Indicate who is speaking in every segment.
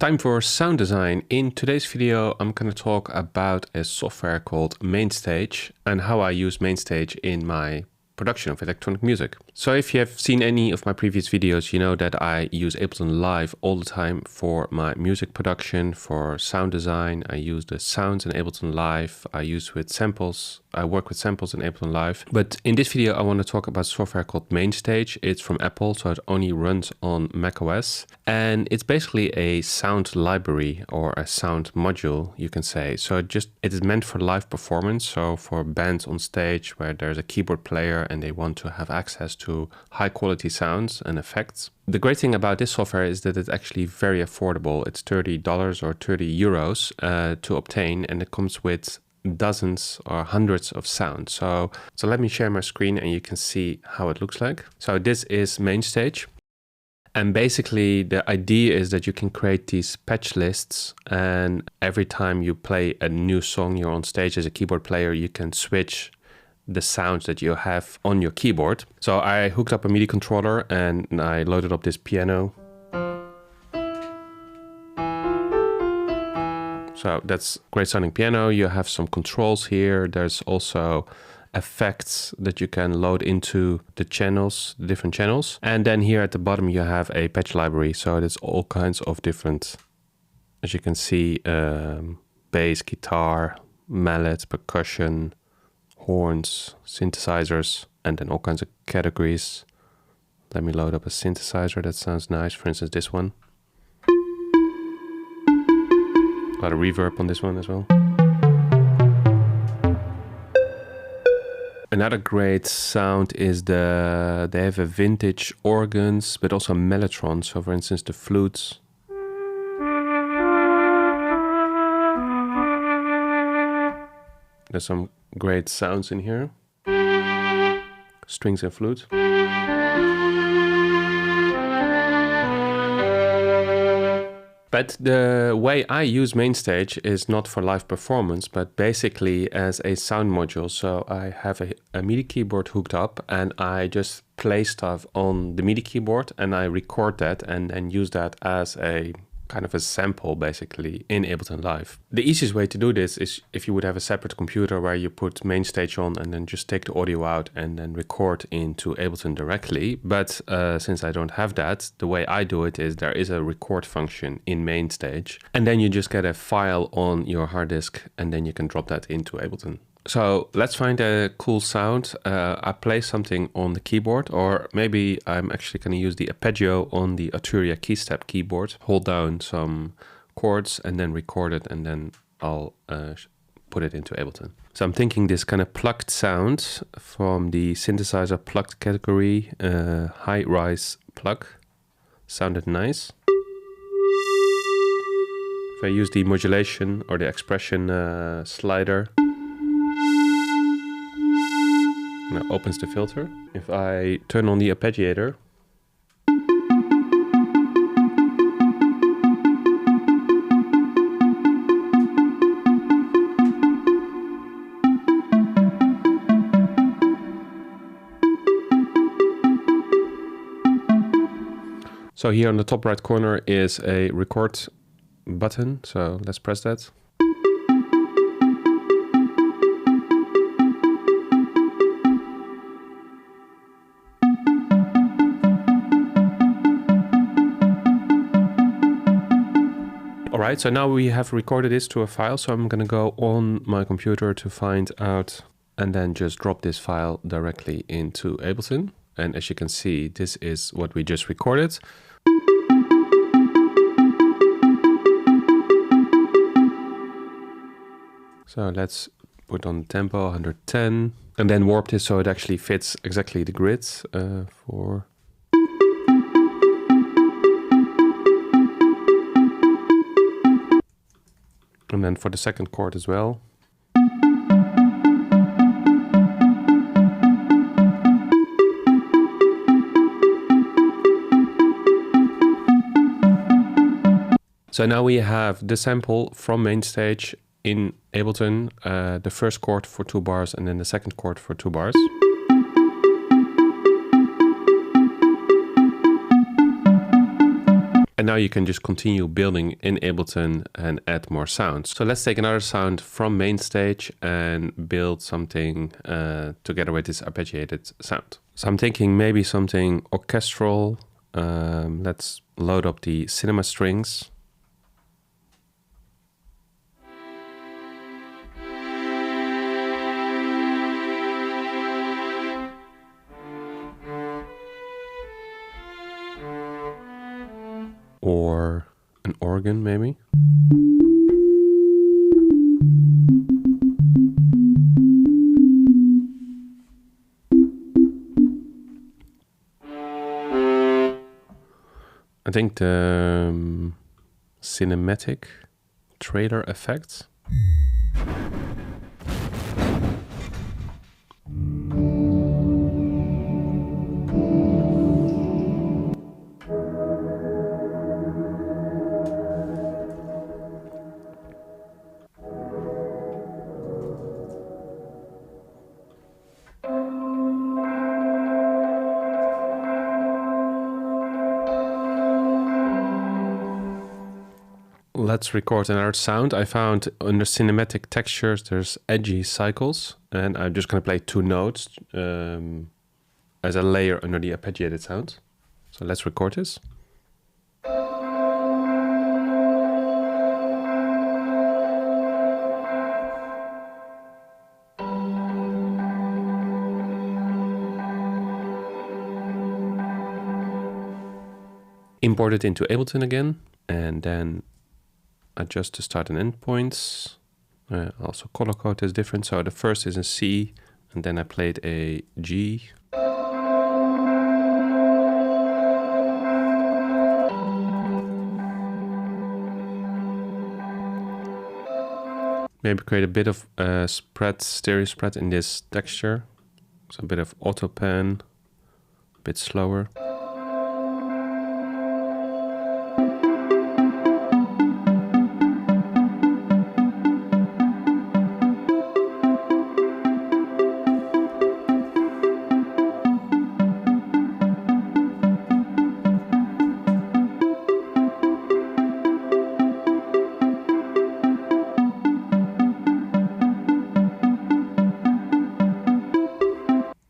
Speaker 1: Time for sound design. In today's video, I'm going to talk about a software called MainStage and how I use MainStage in my production of electronic music. So if you have seen any of my previous videos, you know that I use Ableton Live all the time for my music production, for sound design. I use the sounds in Ableton Live. I use with samples. I work with samples in Ableton Live. But in this video, I want to talk about software called MainStage. It's from Apple, so it only runs on macOS. And it's basically a sound library or a sound module, you can say. So it is meant for live performance. So for bands on stage where there's a keyboard player and they want to have access to high quality sounds and effects. The great thing about this software is that it's actually very affordable. It's $30 or 30 euros to obtain, and it comes with dozens or hundreds of sounds. So let me share my screen and you can see how it looks like. So this is MainStage. And basically the idea is that you can create these patch lists, and every time you play a new song, you're on stage as a keyboard player, you can switch the sounds that you have on your keyboard. So I hooked up a MIDI controller and I loaded up this piano. So that's great sounding piano. You have some controls here. There's also effects that you can load into the channels, the different channels. And then here at the bottom you have a patch library. So there's all kinds of different, as you can see, bass, guitar, mallet, percussion, horns, synthesizers, and then all kinds of categories. Let me load up a synthesizer that sounds nice. For instance, this one. A lot of reverb on this one as well. Another great sound is they have a vintage organs, but also mellotron. So for instance, the flutes. There's some great sounds in here. Strings and flute. But the way I use MainStage is not for live performance, but basically as a sound module. So I have a MIDI keyboard hooked up and I just play stuff on the MIDI keyboard and I record that and use that as a kind of a sample basically in Ableton Live. The easiest way to do this is if you would have a separate computer where you put MainStage on and then just take the audio out and then record into Ableton directly. But since I don't have that, the way I do it is there is a record function in MainStage, and then you just get a file on your hard disk and then you can drop that into Ableton. So let's find a cool sound. I play something on the keyboard, or maybe I'm actually going to use the arpeggio on the Arturia keystep keyboard. Hold down some chords and then record it, and then I'll put it into Ableton. So I'm thinking this kind of plucked sound from the synthesizer plucked category, high rise pluck, sounded nice. If I use the modulation or the expression slider, now opens the filter. If I turn on the arpeggiator, so here on the top right corner is a record button. So let's press that. Alright, so now we have recorded this to a file, so I'm going to go on my computer to find out and then just drop this file directly into Ableton. And as you can see, this is what we just recorded. So let's put on tempo 110 and then warp this so it actually fits exactly the grid for... And then for the second chord as well. So now we have the sample from MainStage in Ableton, the first chord for 2 bars and then the second chord for 2 bars. And now you can just continue building in Ableton and add more sounds. So let's take another sound from MainStage and build something together with this arpeggiated sound. So I'm thinking maybe something orchestral. Let's load up the cinema strings. Or an organ, maybe. I think the cinematic trailer effect. Let's record another sound. I found under cinematic textures, there's edgy cycles, and I'm just going to play 2 notes as a layer under the arpeggiated sound. So let's record this. Import it into Ableton again, and then adjust the start and end points. Also color code is different. So the first is a C, and then I played a G. Maybe create a bit of spread, stereo spread in this texture. So a bit of auto pan, a bit slower.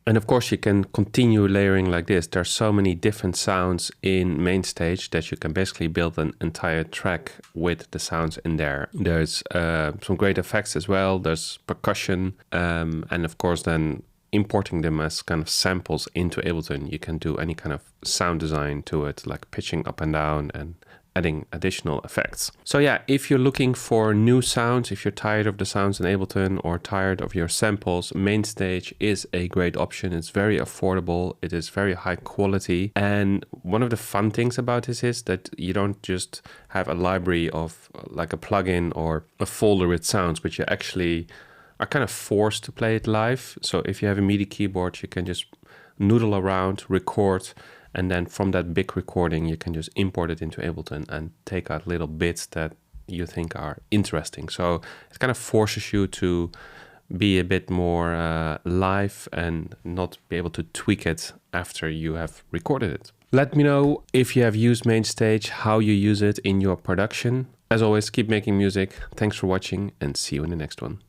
Speaker 1: And of course you can continue layering like this. There's so many different sounds in MainStage that you can basically build an entire track with the sounds in there. There's some great effects as well. There's percussion, and of course then importing them as kind of samples into Ableton. You can do any kind of sound design to it, like pitching up and down and adding additional effects. So yeah, if you're looking for new sounds, if you're tired of the sounds in Ableton or tired of your samples, MainStage is a great option. It's very affordable, it is very high quality, and one of the fun things about this is that you don't just have a library of like a plugin or a folder with sounds, but you actually are kind of forced to play it live. So if you have a MIDI keyboard, you can just noodle around, record, and then from that big recording, you can just import it into Ableton and take out little bits that you think are interesting. So it kind of forces you to be a bit more live and not be able to tweak it after you have recorded it. Let me know if you have used MainStage, how you use it in your production. As always, keep making music. Thanks for watching and see you in the next one.